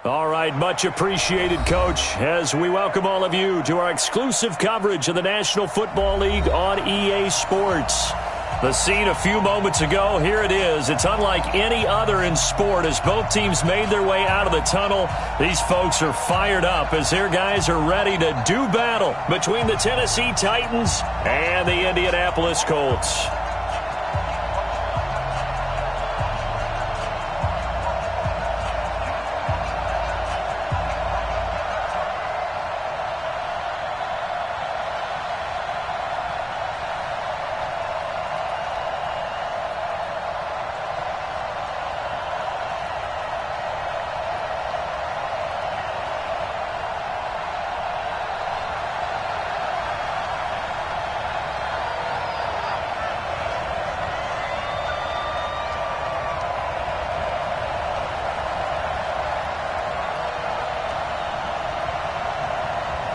All right, much appreciated, Coach, as we welcome all of you to our exclusive coverage of the National Football League on EA Sports. The scene a few moments ago, here it is. It's unlike any other in sport as both teams made their way out of the tunnel. These folks are fired up as their guys are ready to do battle between the Tennessee Titans and the Indianapolis Colts.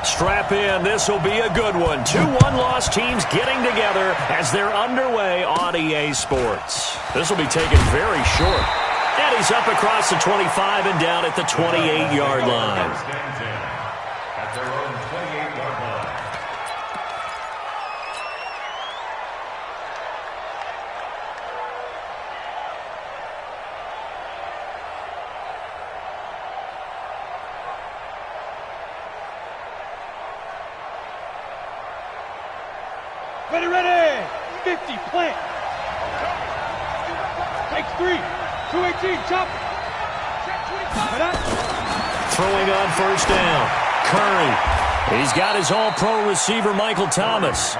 Strap in. This will be a good one. 2 one-loss teams getting together as they're underway on EA Sports. This will be taken very short. And he's up across the 25 and down at the 28-yard line. At their own 28-yard line. Ready, 50, plant. Take 3, 218, chop. Throwing on first down. Curry. He's got his all-pro receiver, Michael Thomas.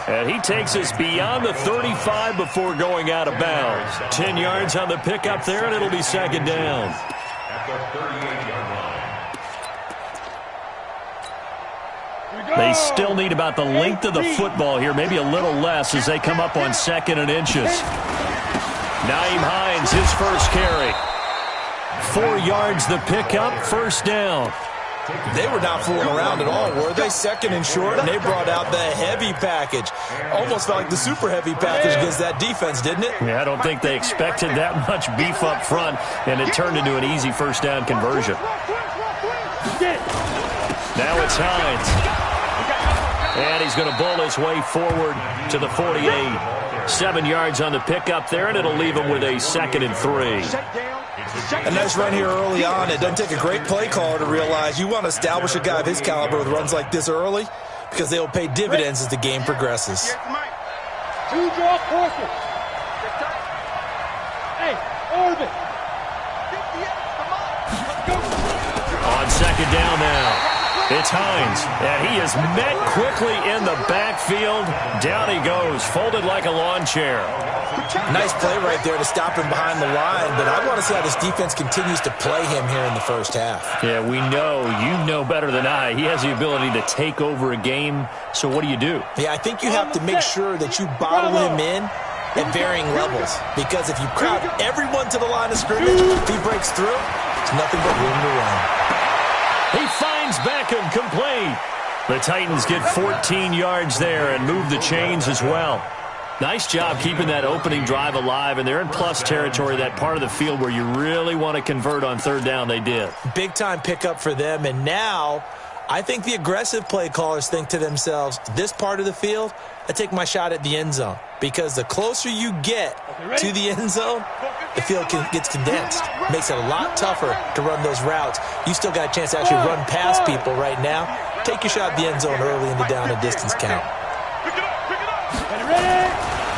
And he takes us beyond the 35 before going out of bounds. 10 yards on the pickup there, and it'll be second down. At the 38-yard line. They still need about the length of the football here, maybe a little less as they come up on 2nd and inches. Nyheim Hines, his first carry. 4 yards the pickup, first down. They were not fooling around at all, were they? 2nd and short, and they brought out the heavy package. Almost felt like the super heavy package against that defense, didn't it? Yeah, I don't think they expected that much beef up front, and it turned into an easy first down conversion. Now it's Hines. And he's going to bull his way forward to the 48. 7 yards on the pickup there, and it'll leave him with a 2nd and 3. A nice run here early on. It doesn't take a great play caller to realize you want to establish a guy of his caliber with runs like this early because they will pay dividends as the game progresses. 2 draw courses. Hey, Orbit. On 2nd down now. It's Hines, and he is met quickly in the backfield. Down he goes, folded like a lawn chair. Nice play right there to stop him behind the line, but I want to see how this defense continues to play him here in the first half. Yeah, we know. You know better than I. He has the ability to take over a game, so what do you do? Yeah, I think you have to make sure that you bottle him in at varying levels, because if you crowd everyone to the line of scrimmage, if he breaks through, there's nothing but room to run. He finds Beckham complete. The Titans get 14 yards there and move the chains as well. Nice job keeping that opening drive alive, and they're in plus territory, that part of the field where you really want to convert on 3rd down. They did. Big-time pickup for them, and now I think the aggressive play callers think to themselves, this part of the field, I take my shot at the end zone, because the closer you get to the end zone, the field gets condensed. Makes it a lot tougher to run those routes. You still got a chance to actually run past people right now. Take your shot at the end zone early in the down and distance count.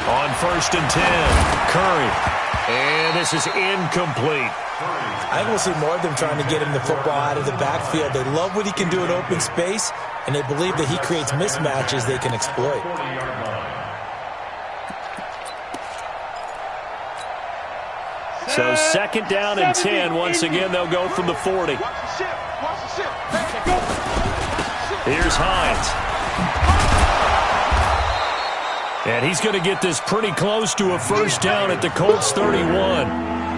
On 1st and 10, Curry. And this is incomplete. I think we'll see more of them trying to get him the football out of the backfield. They love what he can do in open space, and they believe that he creates mismatches they can exploit. So 2nd down and 10. Once again, they'll go from the 40. Here's Hines. And he's going to get this pretty close to a first down at the Colts 31.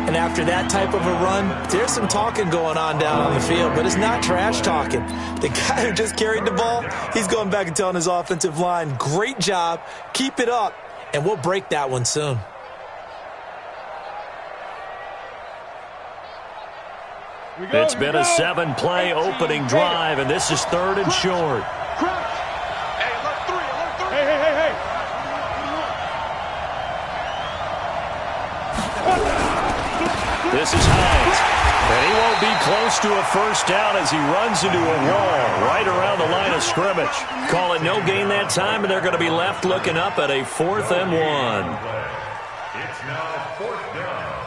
And after that type of a run, there's some talking going on down on the field, but it's not trash talking. The guy who just carried the ball, he's going back and telling his offensive line, great job, keep it up, and we'll break that one soon. It's been a 7-play opening drive, and this is 3rd and short. Hey, alert 3, alert 3. Hey. This is Hines, and he won't be close to a first down as he runs into a wall right around the line of scrimmage. Call it no gain that time, and they're going to be left looking up at a 4th and 1. It's now 4th down.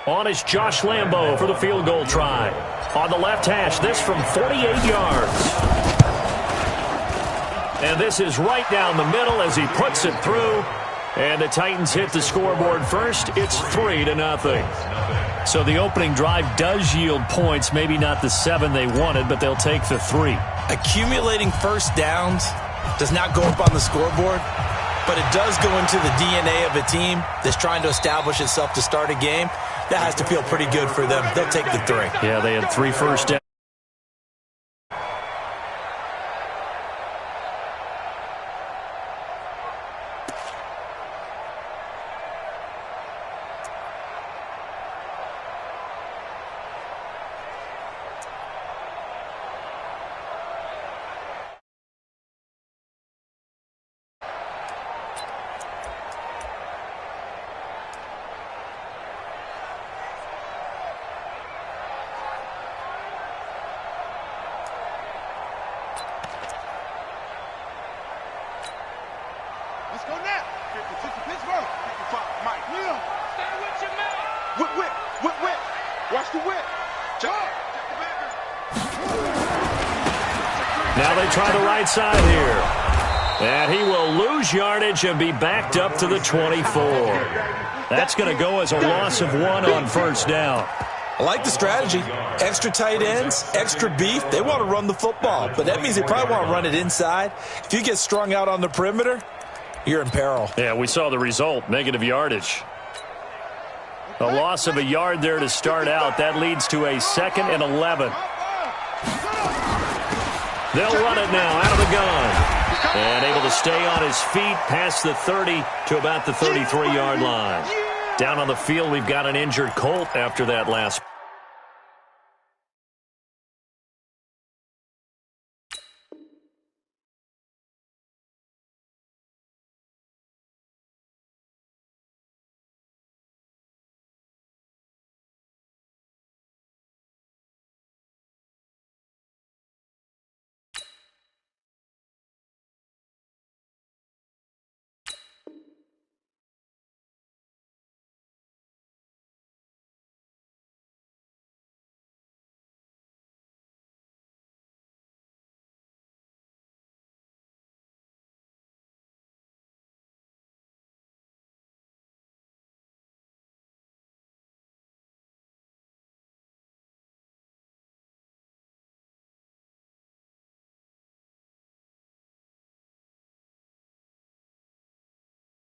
On is Josh Lambo for the field goal try. On the left hash, this from 48 yards. And this is right down the middle as he puts it through. And the Titans hit the scoreboard first. It's 3-0. So the opening drive does yield points. Maybe not the 7 they wanted, but they'll take the 3. Accumulating first downs does not go up on the scoreboard, but it does go into the DNA of a team that's trying to establish itself to start a game. That has to feel pretty good for them. They'll take the 3. Yeah, they had 3 first downs. Let's go now. 50 Pittsburgh. 55 Mike. Yeah. Stay with your man. Whip. Watch the whip. Check the backer. Now they try the right side here. And he will lose yardage and be backed up to the 24. That's going to go as a loss of 1 on first down. I like the strategy. Extra tight ends, extra beef. They want to run the football, but that means they probably want to run it inside. If you get strung out on the perimeter, you're in peril. Yeah, we saw the result, negative yardage. A loss of a yard there to start out. That leads to a 2nd and 11. They'll run it now out of the gun. And able to stay on his feet past the 30 to about the 33-yard line. Down on the field, we've got an injured Colt after that last.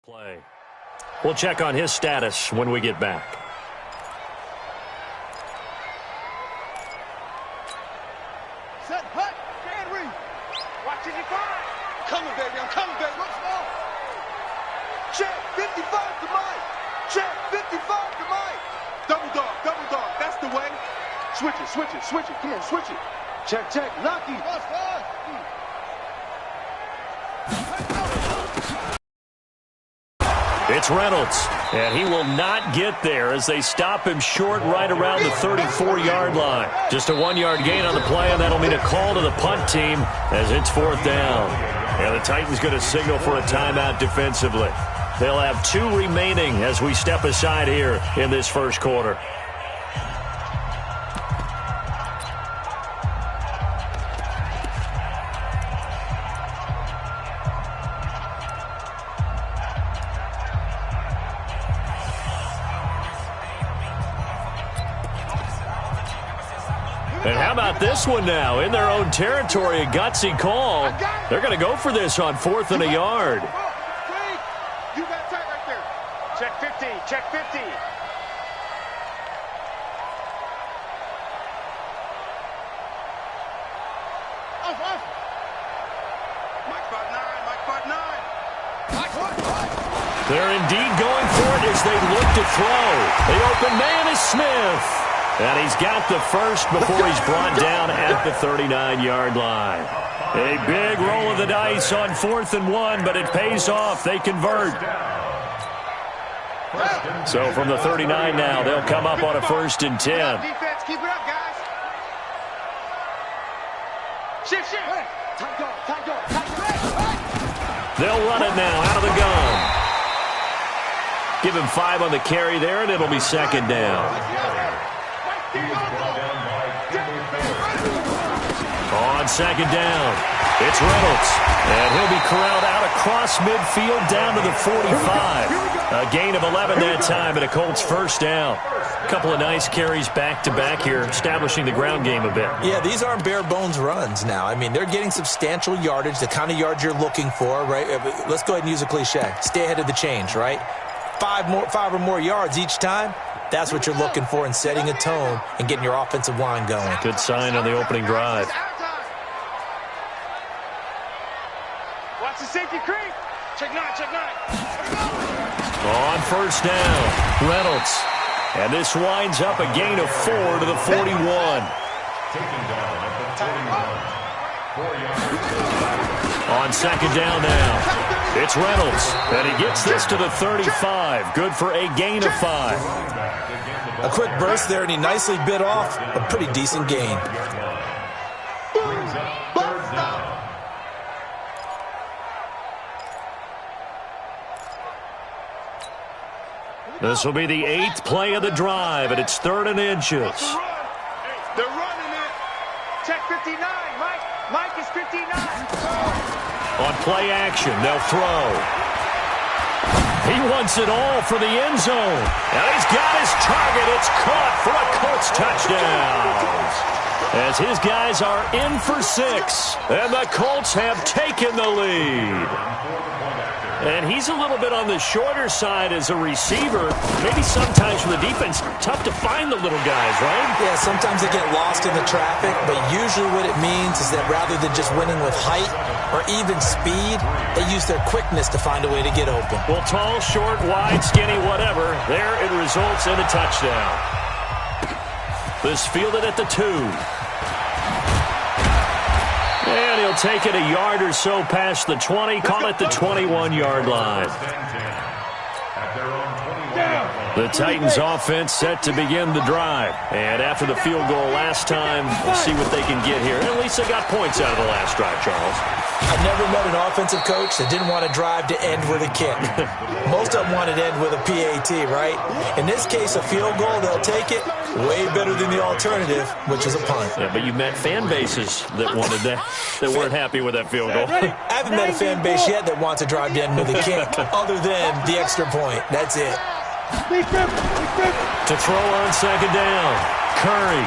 Play. We'll check on his status when we get back. Set, hut, stand read. Watch it, you find. I'm coming, baby. Look small. Check, 55 to Mike. Check, 55 to Mike. Double dog. That's the way. Switch it. Come on, switch it. Check. Lucky. It's Reynolds, and he will not get there as they stop him short right around the 34-yard line. Just a 1-yard gain on the play, and that'll mean a call to the punt team as it's 4th down. And the Titans going to signal for a timeout defensively. They'll have 2 remaining as we step aside here in this first quarter. And how about this one now? In their own territory, a gutsy call. They're going to go for this on 4th and a yard. You got tight right there. Check 50. They're indeed going for it as they look to throw. The open man is Smith. And he's got the first before he's brought down at the 39-yard line. A big roll of the dice on 4th and 1, but it pays off. They convert. So from the 39 now, they'll come up on a 1st and 10. Defense, keep it up, guys. Shift. Tight guard. They'll run it now out of the gun. Give him 5 on the carry there, and it'll be 2nd down. On 2nd down, it's Reynolds. And he'll be corralled out across midfield down to the 45. A gain of 11 that time, and a Colts 1st down. A couple of nice carries back-to-back here, establishing the ground game a bit. Yeah, these aren't bare-bones runs now. I mean, they're getting substantial yardage, the kind of yards you're looking for, right? Let's go ahead and use a cliche. Stay ahead of the change, right? 5 or more yards each time. That's what you're looking for in setting a tone and getting your offensive line going. Good sign on the opening drive. Watch the safety creep. Check 9. On 1st down, Reynolds. And this winds up a gain of 4 to the 41. On 2nd down now, it's Reynolds. And he gets this to the 35. Good for a gain of 5. A quick burst there, and he nicely bit off a pretty decent gain. This will be the 8th play of the drive, and it's 3rd and inches. They're running it. Check 59. Mike is 59. On play action, they'll throw. He wants it all for the end zone. And he's got his target. It's caught for a Colts touchdown. As his guys are in for 6. And the Colts have taken the lead. And he's a little bit on the shorter side as a receiver. Maybe sometimes for the defense, tough to find the little guys, right? Yeah, sometimes they get lost in the traffic, but usually what it means is that rather than just winning with height or even speed, they use their quickness to find a way to get open. Well, tall, short, wide, skinny, whatever, there it results in a touchdown. This fielded at the 2. And he'll take it a yard or so past the 20, call it the 21-yard line. The Titans offense set to begin the drive. And after the field goal last time, we'll see what they can get here. At least they got points out of the last drive, Charles. I've never met an offensive coach that didn't want to drive to end with a kick. Most of them want it to end with a PAT, right? In this case, a field goal, they'll take it. Way better than the alternative, which is a punt. Yeah, but you met fan bases that wanted that, that weren't happy with that field goal. I haven't met a fan base yet that wants to drive to end with a kick, other than the extra point. That's it. To throw on 2nd down, Curry.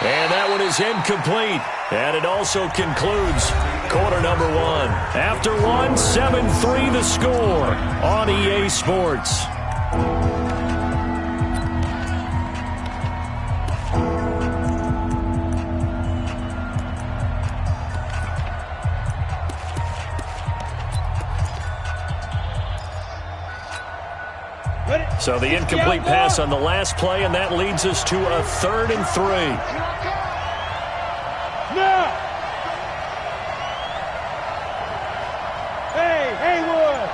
And that one is incomplete. And it also concludes quarter number 1. After 1, 7-3 the score on EA Sports. So the incomplete pass on the last play, and that leads us to a 3rd and 3. Now. Hey, Haywood.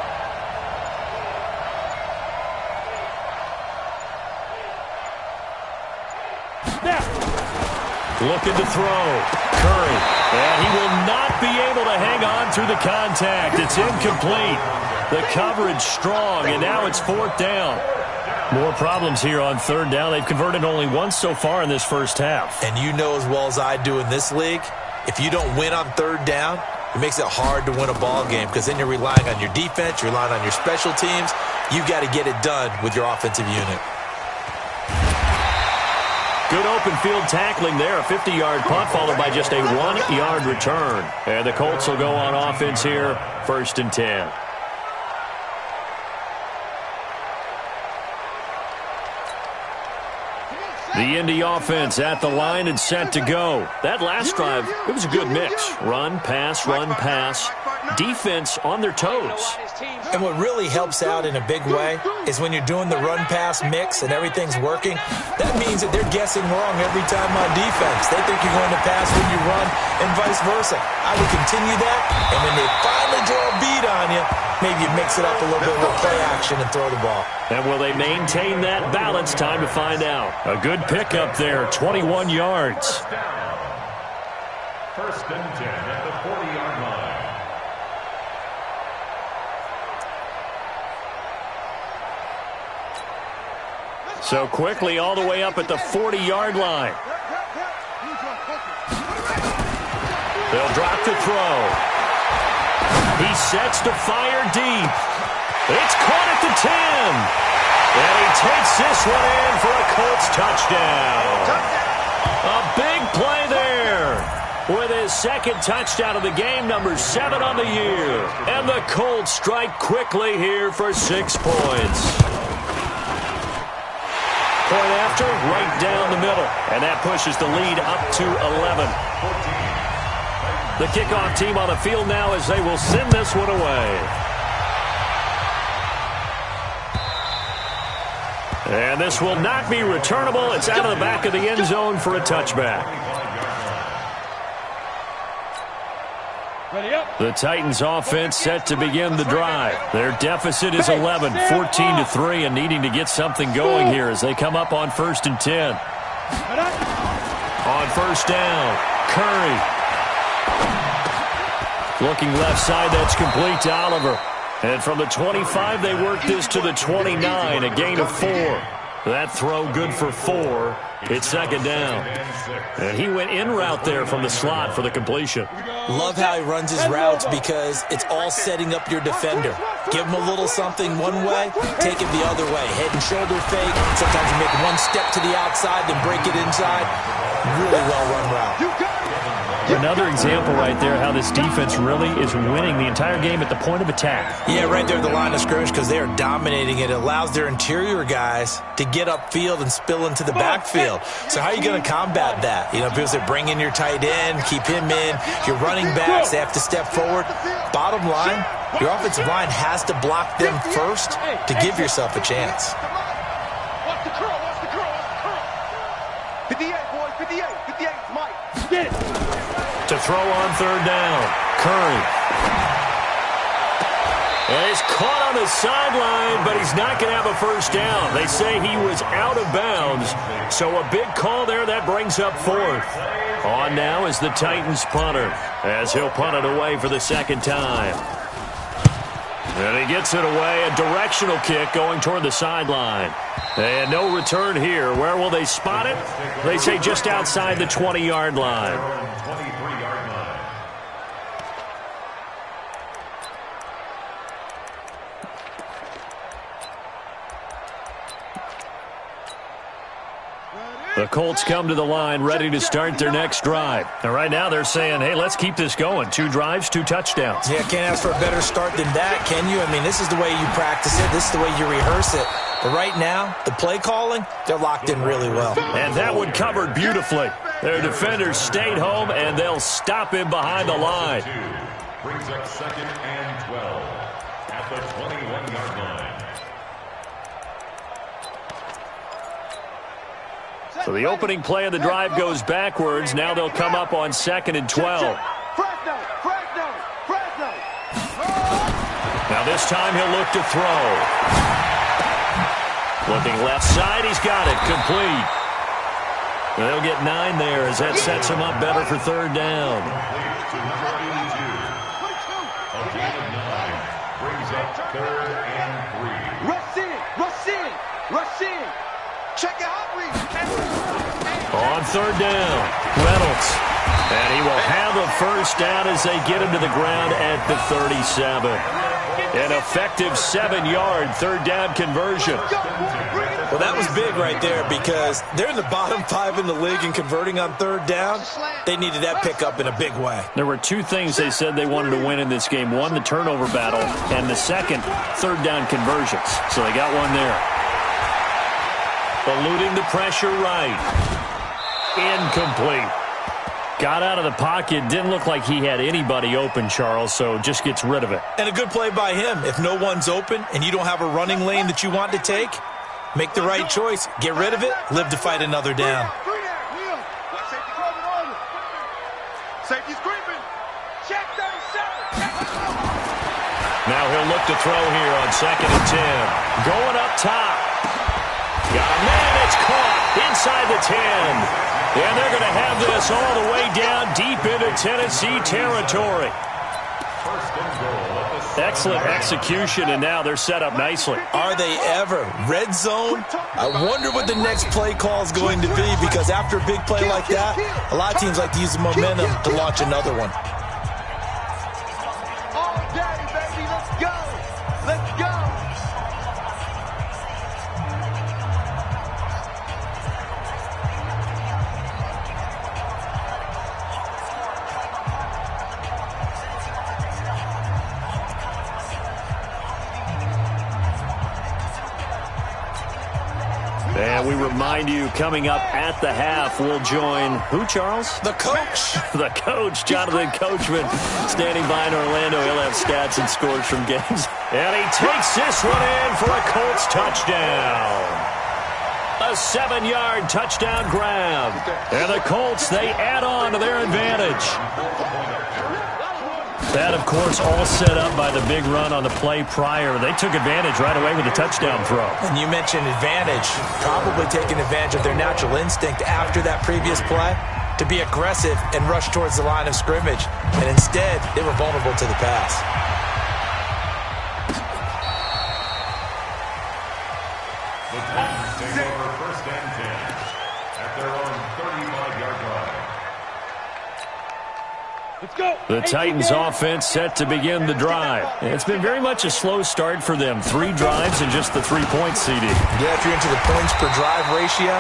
Now. Looking to throw. Curry. And he will not be able to hang on through the contact. It's incomplete. The coverage strong, and now it's 4th down. More problems here on 3rd down. They've converted only once so far in this first half. And you know as well as I do in this league, if you don't win on 3rd down, it makes it hard to win a ball game because then you're relying on your defense, you're relying on your special teams. You've got to get it done with your offensive unit. Good open field tackling there. A 50-yard punt followed by just a 1-yard return. And the Colts will go on offense here, 1st and 10. The Indy offense at the line and set to go. That last drive, it was a good mix. Run, pass, defense on their toes. And what really helps out in a big way is when you're doing the run-pass mix and everything's working, that means that they're guessing wrong every time on defense. They think you're going to pass when you run and vice versa. I would continue that, and when they finally draw a beat on you, maybe you mix it up a little bit with play action and throw the ball. And will they maintain that balance? Time to find out. A good pickup there, 21 yards. First and 10 at the 40-yard line. So quickly all the way up at the 40-yard line. They'll drop to throw. He sets to fire deep. It's caught at the 10. And he takes this one in for a Colts touchdown. A big play there. With his second touchdown of the game, number 7 on the year. And the Colts strike quickly here for 6 points. Point after, right down the middle. And that pushes the lead up to 11. The kickoff team on the field now as they will send this one away. And this will not be returnable. It's out of the back of the end zone for a touchback. The Titans offense set to begin the drive. Their deficit is 11, 14-3, and needing to get something going here as they come up on 1st and 10. On first down, Curry. Looking left side, that's complete to Oliver. And from the 25, they work this to the 29, a gain of 4. That throw good for 4. It's second down. And he went in route there from the slot for the completion. Love how he runs his routes because it's all setting up your defender. Give him a little something one way, take it the other way. Head and shoulder fake. Sometimes you make one step to the outside, then break it inside. Really well-run route. Another example right there how this defense really is winning the entire game at the point of attack. Yeah, right there at the line of scrimmage because they are dominating it. It allows their interior guys to get upfield and spill into the backfield. So how are you going to combat that? You know, people say bring in your tight end, keep him in. Your running backs, they have to step forward. Bottom line, your offensive line has to block them first to give yourself a chance. Watch the curl, watch the curl, watch the curl. 58, boys, 58, 58, Mike. Get it. To throw on third down, Curry. And he's caught on the sideline, but he's not going to have a first down. They say he was out of bounds, so a big call there. That brings up 4th. On now is the Titans punter, as he'll punt it away for the second time. And he gets it away, a directional kick going toward the sideline. And no return here. Where will they spot it? They say just outside the 20-yard line. 23-yard line. The Colts come to the line ready to start their next drive. And right now they're saying, hey, let's keep this going. 2 drives, 2 touchdowns. Yeah, can't ask for a better start than that, can you? I mean, this is the way you practice it. This is the way you rehearse it. But right now, the play calling, they're locked in really well. And that one covered beautifully. Their defenders stayed home, and they'll stop him behind the line. Brings up 2nd and 12 at the 21-yard line. So the opening play of the drive goes backwards. Now they'll come up on 2nd and 12. Now this time he'll look to throw. Looking left side, he's got it, complete. They'll get 9 there as that sets him up better for third down. A gain of 9 brings up 3rd and 3. Rush in, rush in, rush in. Check out read. On third down, Reynolds. And he will have a first down as they get him to the ground at the 37. An effective 7-yard third down conversion. Well, that was big right there because they're in the bottom 5 in the league in converting on third down. They needed that pickup in a big way. There were 2 things they said they wanted to win in this game. One, the turnover battle, and the second, third down conversions. So they got one there. Eluding the pressure right. Incomplete. Got out of the pocket. Didn't look like he had anybody open, Charles, so just gets rid of it. And a good play by him. If no one's open and you don't have a running lane that you want to take, make the right choice. Get rid of it. Live to fight another down. Safety's creeping. Check 37. Now he'll look to throw here on 2nd and 10. Going up top. Got a man. It's caught inside the 10. And they're going to have this all the way down deep into Tennessee territory. Excellent execution, and now they're set up nicely. Are they ever? Red zone? I wonder what the next play call is going to be, because after a big play like that, a lot of teams like to use the momentum to launch another one. All day, baby. Let's go. Let's go. And we remind you, coming up at the half, we'll join who, Charles? The coach. The coach, Jonathan Coachman, standing by in Orlando. He'll have stats and scores from games. And he takes this one in for a Colts touchdown. A 7-yard touchdown grab. And the Colts, they add on to their advantage. That, of course, all set up by the big run on the play prior. They took advantage right away with the touchdown throw. And you mentioned advantage, probably taking advantage of their natural instinct after that previous play to be aggressive and rush towards the line of scrimmage. And instead, they were vulnerable to the pass. The Titans take over 1st and 10 at their own 35-yard line. Let's go. The Titans offense set to begin the drive. It's been very much a slow start for them. 3 drives and just the 3 points, CD. Yeah, if you're into the points per drive ratio,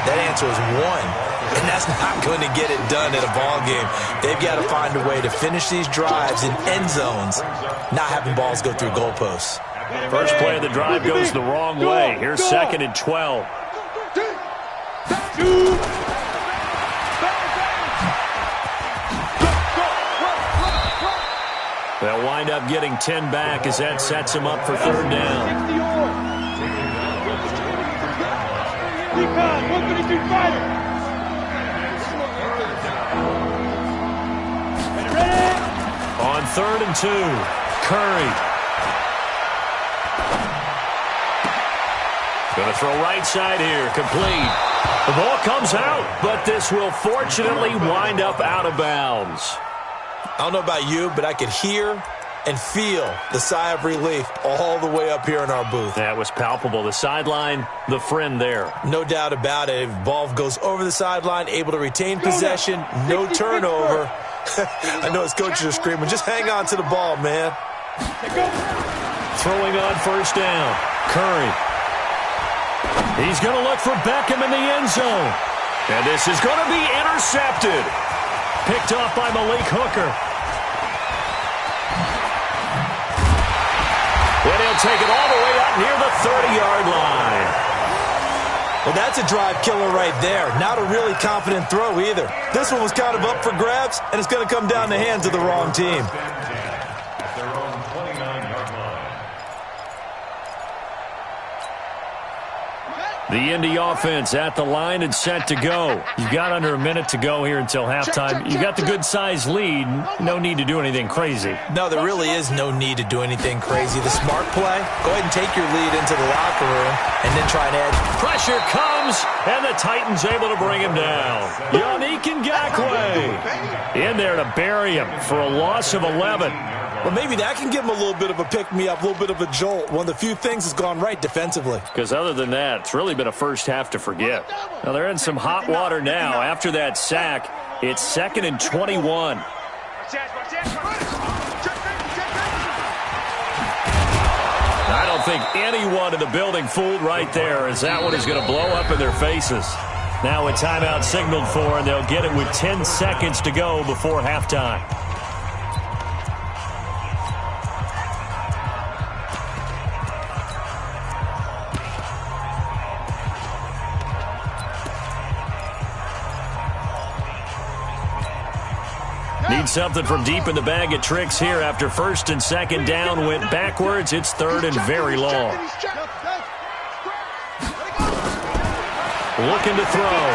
that answer is 1. And that's not going to get it done at a ball game. They've got to find a way to finish these drives in end zones, not having balls go through goalposts. First play of the drive goes the wrong way. Here's 2nd and 12. They'll wind up getting 10 back as that sets them up for 3rd down. On 3rd and 2, Curry. Going to throw right side here, complete. The ball comes out, but this will fortunately wind up out of bounds. I don't know about you, but I could hear and feel the sigh of relief all the way up here in our booth. That was palpable. The sideline, the friend there. No doubt about it. Ball goes over the sideline, able to retain possession, no turnover. I know his coaches are screaming, just hang on to the ball, man. Throwing on 1st down, Curry. He's going to look for Beckham in the end zone. And this is going to be intercepted. Picked off by Malik Hooker. And he'll take it all the way up near the 30-yard line. Well, that's a drive killer right there. Not a really confident throw either. This one was kind of up for grabs, and it's going to come down the hands of the wrong team. At their own 29-yard line. The Indy offense at the line and set to go. You've got under a minute to go here until halftime. You've got the good-sized lead. No need to do anything crazy. No, there really is no need to do anything crazy. The smart play, go ahead and take your lead into the locker room and then try and add. Pressure comes, and the Titans able to bring him down. Yannick Ngakoue in there to bury him for a loss of 11. Well, maybe that can give him a little bit of a pick-me-up, a little bit of a jolt. One of the few things that's gone right defensively. Because other than that, it's really been a first half to forget. Now, they're in some hot water now. After that sack, it's 2nd and 21. I don't think anyone in the building fooled right there, as that one is going to blow up in their faces. Now a timeout signaled for, and they'll get it with 10 seconds to go before halftime. Need something from deep in the bag of tricks here after first and second down went backwards. It's third and very long. Looking to throw.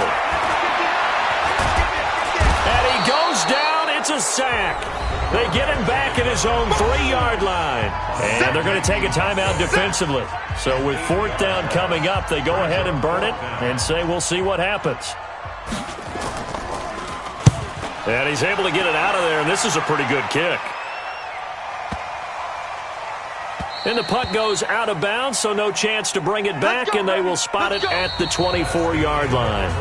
And he goes down. It's a sack. They get him back at his own 3-yard line. And they're going to take a timeout defensively. So with fourth down coming up, they go ahead and burn it and say we'll see what happens. And he's able to get it out of there, and this is a pretty good kick. And the punt goes out of bounds, so no chance to bring it back, and they will spot it at the 24-yard line.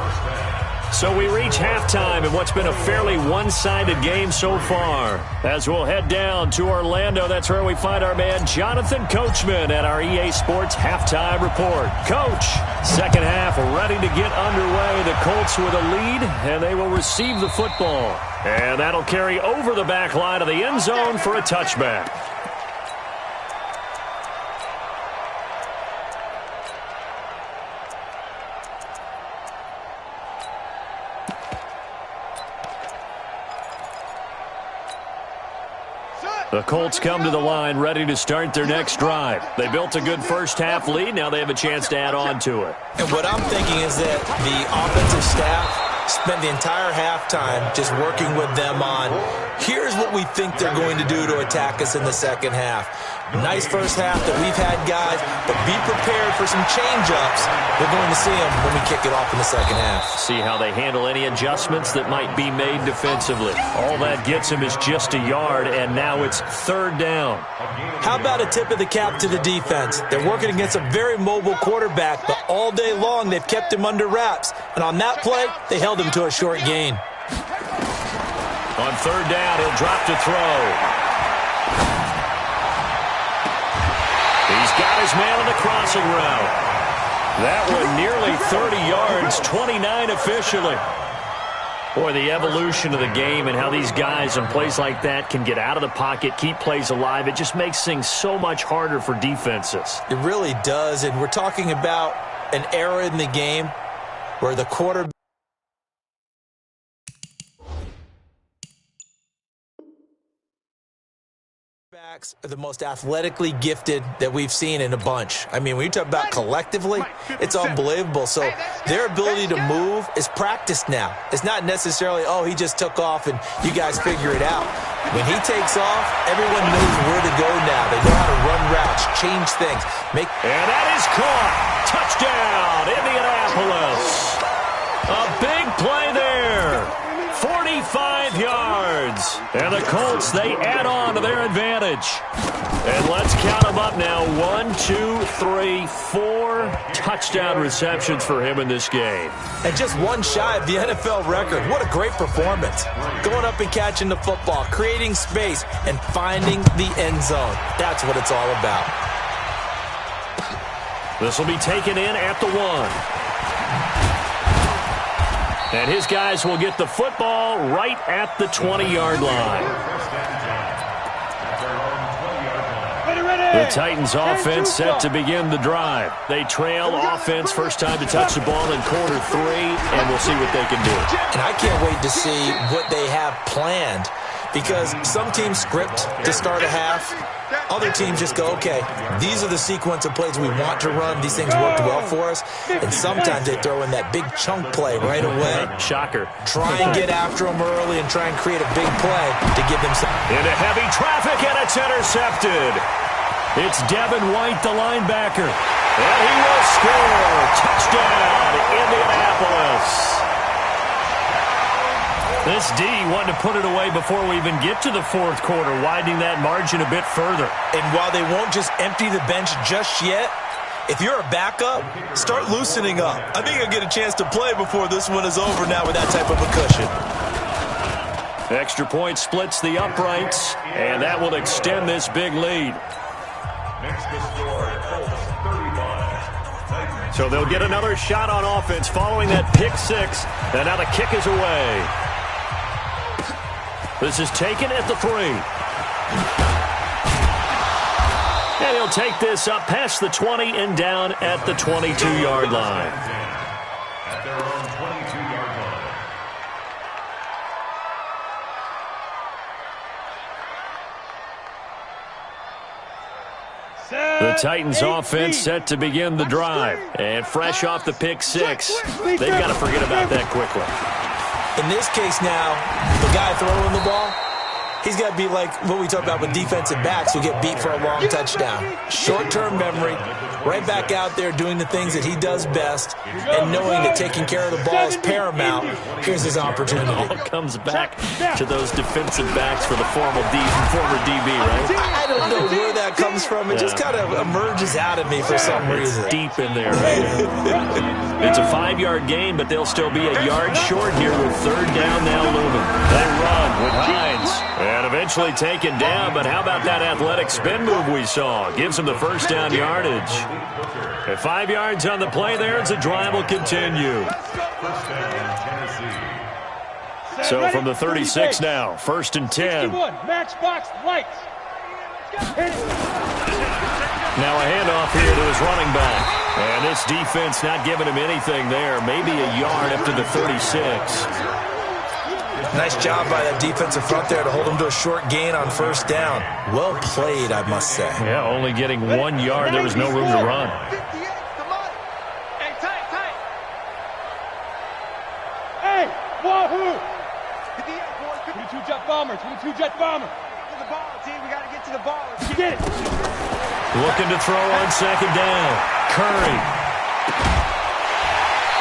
So we reach halftime in what's been a fairly one-sided game so far. As we'll head down to Orlando, that's where we find our man Jonathan Coachman at our EA Sports Halftime Report. Coach, second half ready to get underway. The Colts with a lead, and they will receive the football. And that'll carry over the back line of the end zone for a touchback. The Colts come to the line ready to start their next drive. They built a good first-half lead. Now they have a chance to add on to it. And what I'm thinking is that the offensive staff spent the entire halftime just working with them on, here's what we think they're going to do to attack us in the second half. Nice first half that we've had, guys, but be prepared for some change-ups. We're going to see them when we kick it off in the second half. See how they handle any adjustments that might be made defensively. All that gets him is just a yard, and now it's third down. How about a tip of the cap to the defense? They're working against a very mobile quarterback, but all day long they've kept him under wraps. And on that play, they held him to a short gain. On third down, he'll drop to throw. He's got his man on the crossing route. That one nearly 30 yards, 29 officially. Boy, the evolution of the game and how these guys in plays like that can get out of the pocket, keep plays alive, it just makes things so much harder for defenses. It really does, and we're talking about an era in the game where the quarterback are the most athletically gifted that we've seen in a bunch. I mean, when you talk about collectively, it's unbelievable. So their ability to move is practiced now. It's not necessarily, oh, he just took off and you guys figure it out. When he takes off, everyone knows where to go now. They know how to run routes, change things. And that is caught. Touchdown, Indianapolis. A big play there. 45 yards. And the Colts, they add on to their advantage. And let's count them up now. 1, 2, 3, 4 touchdown receptions for him in this game. And just one shy of the NFL record. What a great performance. Going up and catching the football, creating space, and finding the end zone. That's what it's all about. This will be taken in at the 1. And his guys will get the football right at the 20-yard line. The Titans offense set to begin the drive. They trail offense, first time to touch the ball in quarter 3, and we'll see what they can do. And I can't wait to see what they have planned, because some teams script to start a half. Other teams just go, okay, these are the sequence of plays we want to run. These things worked well for us. And sometimes they throw in that big chunk play right away. Shocker. Try and get after them early and try and create a big play to give them some. Into heavy traffic, and it's intercepted. It's Devin White, the linebacker. And he will score. Touchdown, Indianapolis. This D wanted to put it away before we even get to the fourth quarter, widening that margin a bit further. And while they won't just empty the bench just yet, if you're a backup, start loosening up. I think you'll get a chance to play before this one is over now with that type of a cushion. Extra point splits the uprights, and that will extend this big lead. Next to score, Colts 35. So they'll get another shot on offense following that pick 6, and now the kick is away. This is taken at the 3. And he'll take this up past the 20 and down at the 22-yard line. At their own 22-yard line. The Titans offense set to begin the drive. And fresh off the pick six, they've got to forget about that quickly. In this case now, the guy throwing the ball, he's got to be like what we talk about with defensive backs who get beat for a long touchdown. Short-term memory, right back out there doing the things that he does best, and knowing that taking care of the ball is paramount. Here's his opportunity. It all comes back to those defensive backs for the former DB, right? I don't know where that comes from. It just kind of emerges out of me for some reason. It's deep in there. It's a 5-yard gain, but they'll still be a yard short here with third down now looming. They run with Hines. And eventually taken down, but how about that athletic spin move we saw? Gives him the first down yardage. At 5 yards on the play there, as the drive will continue. So from the 36 now, 1st and 10. Matchbox lights. Now a handoff here to his running back. And this defense not giving him anything there. Maybe a yard up to the 36. Nice job by that defensive front there to hold him to a short gain on first down. Well played, I must say. Yeah, only getting 1 yard. There was no room to run. Hey, tight. Hey, wahoo! 22 jet bomber. To the ball, team. We got to get to the ball. Let's get it. Looking to throw on second down. Curry.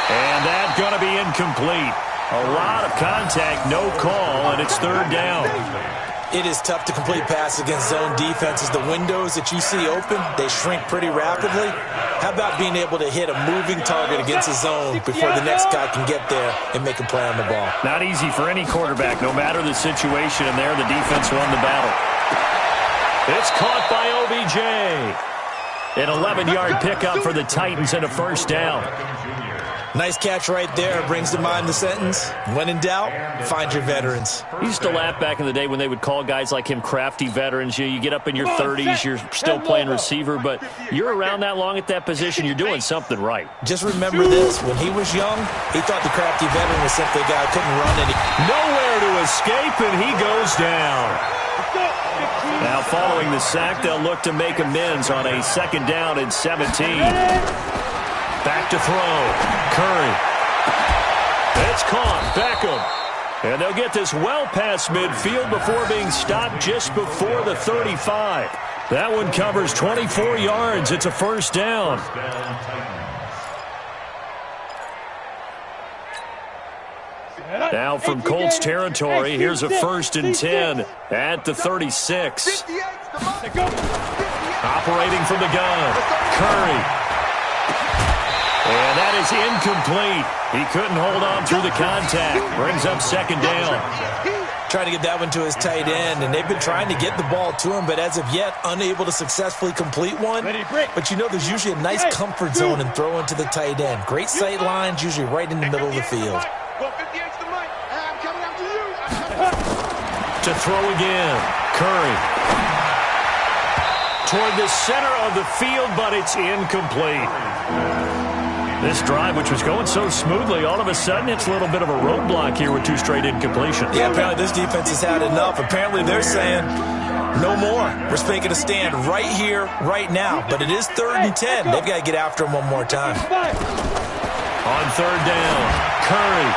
And that's going to be incomplete. A lot of contact, no call, and it's third down. It is tough to complete pass against zone defenses. The windows that you see open, they shrink pretty rapidly. How about being able to hit a moving target against a zone before the next guy can get there and make a play on the ball? Not easy for any quarterback, no matter the situation, and there the defense won the battle. It's caught by OBJ. An 11-yard pickup for the Titans and a first down. Nice catch right there. Brings to mind the sentence, when in doubt, find your veterans. I used to laugh back in the day when they would call guys like him crafty veterans. You get up in your 30s, you're still playing receiver, but you're around that long at that position, you're doing something right. Just remember this, when he was young, he thought the crafty veteran was simply a guy who couldn't run any. Nowhere to escape, and he goes down. Now following the sack, they'll look to make amends on a second down and 17. Back to throw. Curry. It's caught. Beckham. And they'll get this well past midfield before being stopped just before the 35. That one covers 24 yards. It's a first down. Now from Colts territory, here's a 1st and 10 at the 36. Operating from the gun. Curry. And that is incomplete. He couldn't hold on through the contact. Brings up second down. Trying to get that one to his tight end, and they've been trying to get the ball to him, but as of yet, unable to successfully complete one. But you know there's usually a nice comfort zone in throwing to the tight end. Great sight lines, usually right in the middle of the field. To throw again. Curry. Toward the center of the field, but it's incomplete. This drive, which was going so smoothly, all of a sudden it's a little bit of a roadblock here with 2 straight incompletions. Yeah, apparently this defense has had enough. Apparently they're saying, no more. We're making a stand right here, right now. But it is 3rd and 10. They've got to get after him one more time. On third down, Curry.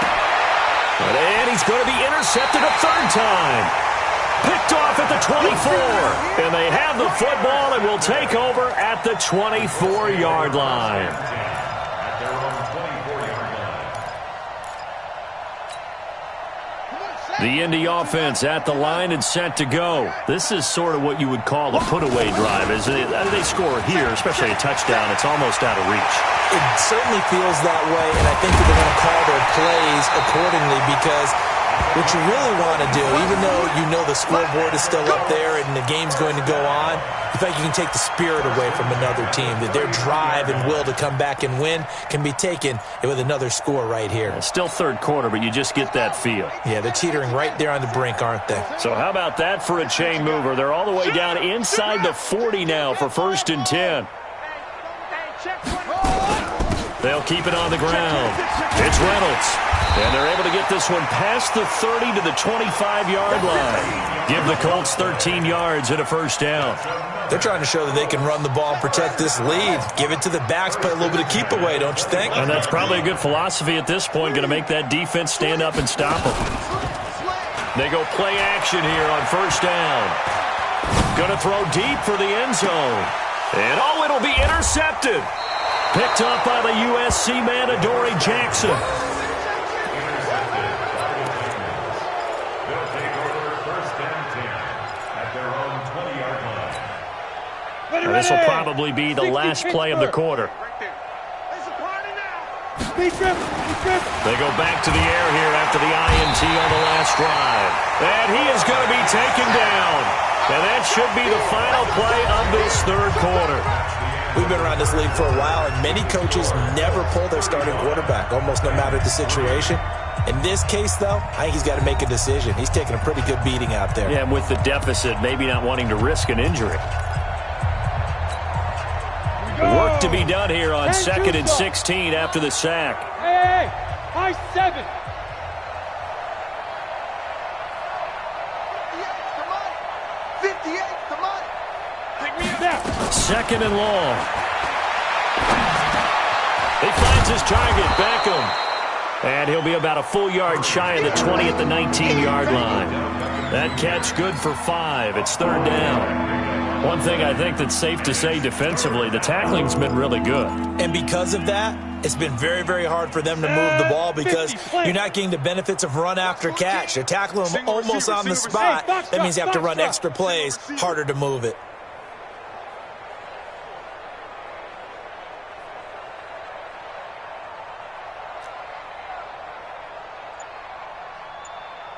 And he's going to be intercepted a third time. Picked off at the 24. And they have the football and will take over at the 24-yard line. The Indy offense at the line and set to go. This is sort of what you would call a put-away drive. As they score here, especially a touchdown, it's almost out of reach. It certainly feels that way, and I think that they're going to call their plays accordingly because what you really want to do, even though you know the scoreboard is still up there and the game's going to go on, in fact, you can take the spirit away from another team, that their drive and will to come back and win can be taken with another score right here. It's still third quarter, but you just get that feel. Yeah, they're teetering right there on the brink, aren't they? So how about that for a chain mover? They're all the way down inside the 40 now for 1st and 10. They'll keep it on the ground. It's Reynolds. And they're able to get this one past the 30 to the 25-yard line. Give the Colts 13 yards and a first down. They're trying to show that they can run the ball and protect this lead. Give it to the backs, play a little bit of keep away, don't you think? And that's probably a good philosophy at this point. Going to make that defense stand up and stop them. They go play action here on first down. Going to throw deep for the end zone. And it'll be intercepted. Picked up by the USC man, Adoree Jackson. They'll take over first and 10 at their own 20-yard line. This will probably be the last play of the quarter. They go back to the air here after the INT on the last drive. And he is going to be taken down. And that should be the final play of this third quarter. We've been around this league for a while, and many coaches never pull their starting quarterback, almost no matter the situation. In this case, though, I think he's got to make a decision. He's taking a pretty good beating out there. Yeah, and with the deficit, maybe not wanting to risk an injury. Work to be done here on 2nd and 16 after the sack. Hey, high 7. 58 to Mike. Take me out. 2nd and long. He finds his target, Beckham. And he'll be about a full yard shy of the 20 at the 19-yard line. That catch good for 5. It's third down. One thing I think that's safe to say defensively, the tackling's been really good. And because of that, it's been very, very hard for them to move the ball because you're not getting the benefits of run after catch. They're tackling them almost on the spot. That means you have to run extra plays, harder to move it.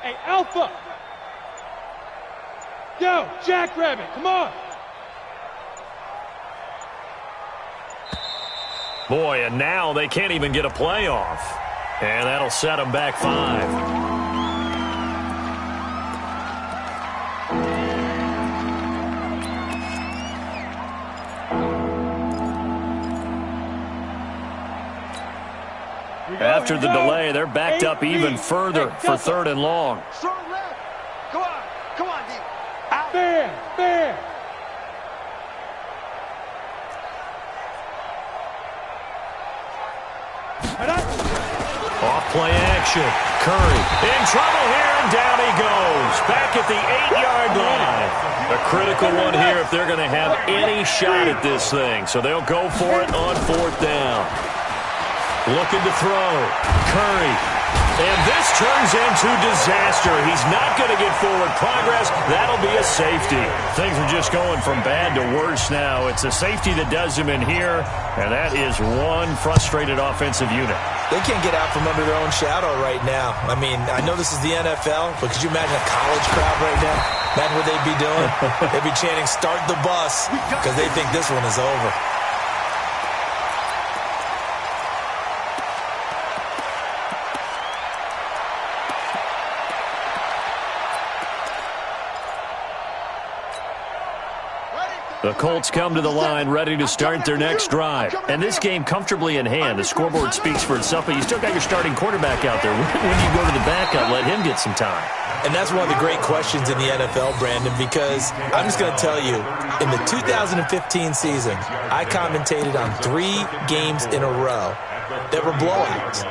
Hey, Alpha. Yo, Jackrabbit, come on. Boy, and now they can't even get a play off. And that'll set them back 5. After the delay, they're backed up even further for 3rd and long. Short left. Come on, D. Out. Fair. Off play action. Curry in trouble here, and down he goes. Back at the 8-yard line. A critical one here if they're going to have any shot at this thing. So they'll go for it on 4th down. Looking to throw. Curry. And this turns into disaster. He's not going to get forward progress. That'll be a safety. Things are just going from bad to worse now. It's a safety that does him in here, and that is one frustrated offensive unit. They can't get out from under their own shadow right now. I mean, I know this is the NFL, but could you imagine a college crowd right now? Imagine what they'd be doing. They'd be chanting, "Start the bus," because they think this one is over. The Colts come to the line ready to start their next drive. And this game comfortably in hand. The scoreboard speaks for itself, but you still got your starting quarterback out there. When do you go to the backup, let him get some time? And that's one of the great questions in the NFL, Brandon, because I'm just going to tell you, in the 2015 season, I commentated on 3 games in a row that were blowouts.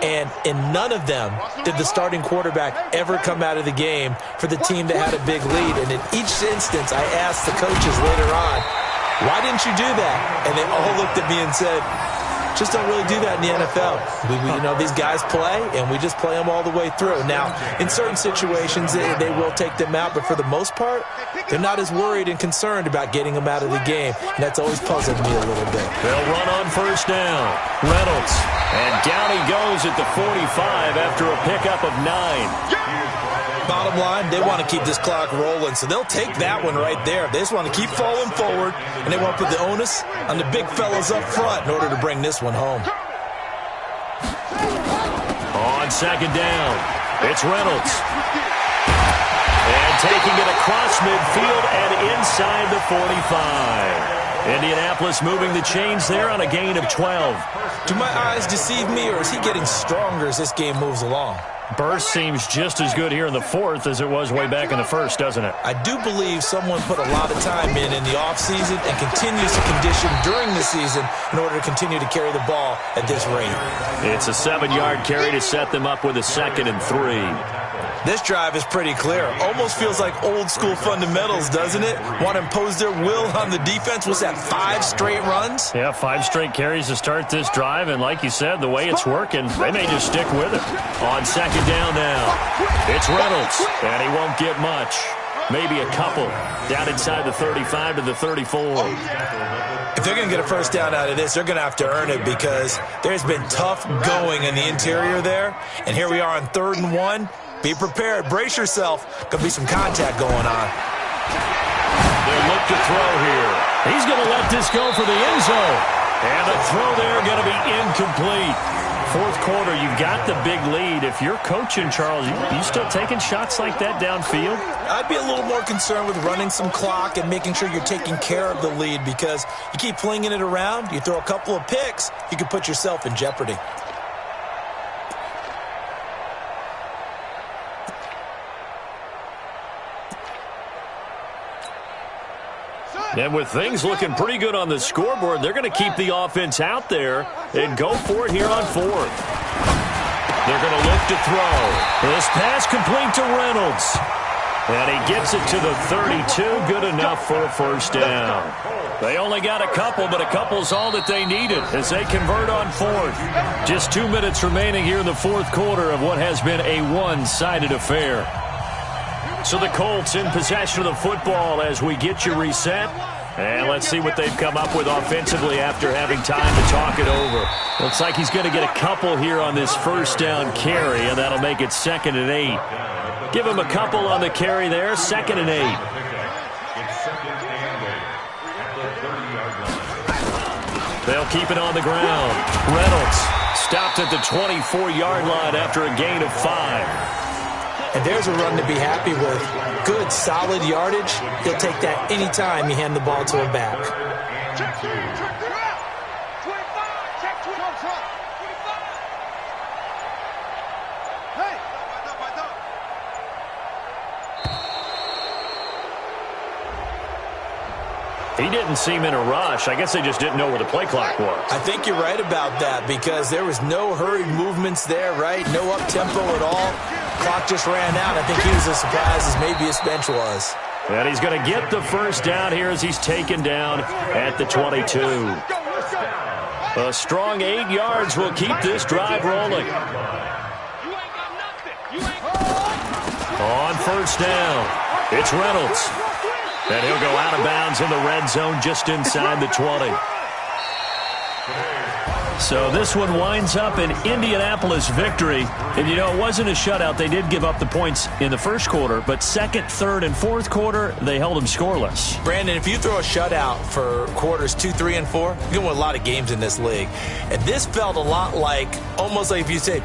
And in none of them did the starting quarterback ever come out of the game for the team that had a big lead. And in each instance, I asked the coaches later on, why didn't you do that? And they all looked at me and said, just don't really do that in the NFL. These guys play, and we just play them all the way through. Now, in certain situations, they will take them out, but for the most part, they're not as worried and concerned about getting them out of the game. And that's always puzzled me a little bit. They'll run on first down. Reynolds. And down he goes at the 45 after a pickup of 9. Bottom line, they want to keep this clock rolling, so they'll take that one right there. They just want to keep falling forward, and they want to put the onus on the big fellas up front in order to bring this one home. On second down, it's Reynolds. And taking it across midfield and inside the 45. Indianapolis moving the chains there on a gain of 12. Do my eyes deceive me, or is he getting stronger as this game moves along? Burst seems just as good here in the fourth as it was way back in the first, doesn't it? I do believe someone put a lot of time in the offseason and continues to condition during the season in order to continue to carry the ball at this rate. It's a 7-yard carry to set them up with a 2nd and 3. This drive is pretty clear. Almost feels like old-school fundamentals, doesn't it? Want to impose their will on the defense. What's that, 5 straight runs? Yeah, 5 straight carries to start this drive, and like you said, the way it's working, they may just stick with it. On 2nd down now, it's Reynolds, and he won't get much. Maybe a couple down inside the 35 to the 34. If they're going to get a first down out of this, they're going to have to earn it because there's been tough going in the interior there, and here we are on 3rd and 1. Be prepared. Brace yourself. Going to be some contact going on. They'll look to throw here. He's going to let this go for the end zone. And the throw there going to be incomplete. Fourth quarter, you've got the big lead. If you're coaching, Charles, you still taking shots like that downfield? I'd be a little more concerned with running some clock and making sure you're taking care of the lead because you keep flinging it around, you throw a couple of picks, you can put yourself in jeopardy. And with things looking pretty good on the scoreboard, they're going to keep the offense out there and go for it here on 4th. They're going to look to throw. This pass complete to Reynolds. And he gets it to the 32. Good enough for a first down. They only got a couple, but a couple's all that they needed as they convert on 4th. Just 2 minutes remaining here in the fourth quarter of what has been a one-sided affair. So the Colts in possession of the football as we get you reset. And let's see what they've come up with offensively after having time to talk it over. Looks like he's going to get a couple here on this first down carry, and that'll make it 2nd and 8. Give him a couple on the carry there, 2nd and 8. They'll keep it on the ground. Reynolds stopped at the 24-yard line after a gain of 5. And there's a run to be happy with. Good, solid yardage. He'll take that anytime you hand the ball to a back. Check 2, check 3 out. 25, check 2, jump front. 25. Hey, He didn't seem in a rush. I guess they just didn't know where the play clock was. I think you're right about that because there was no hurried movements there, right? No up-tempo at all. Clock just ran out. I think he was as surprised as maybe his bench was. And he's going to get the first down here as he's taken down at the 22. A strong 8 yards will keep this drive rolling. On first down, it's Reynolds. And he'll go out of bounds in the red zone just inside the 20. So this one winds up an Indianapolis victory. And, you know, it wasn't a shutout. They did give up the points in the first quarter, but 2nd, 3rd, and 4th quarter, they held them scoreless. Brandon, if you throw a shutout for quarters 2, 3, and 4, you're going to win a lot of games in this league. And this felt a lot like, almost like if you said,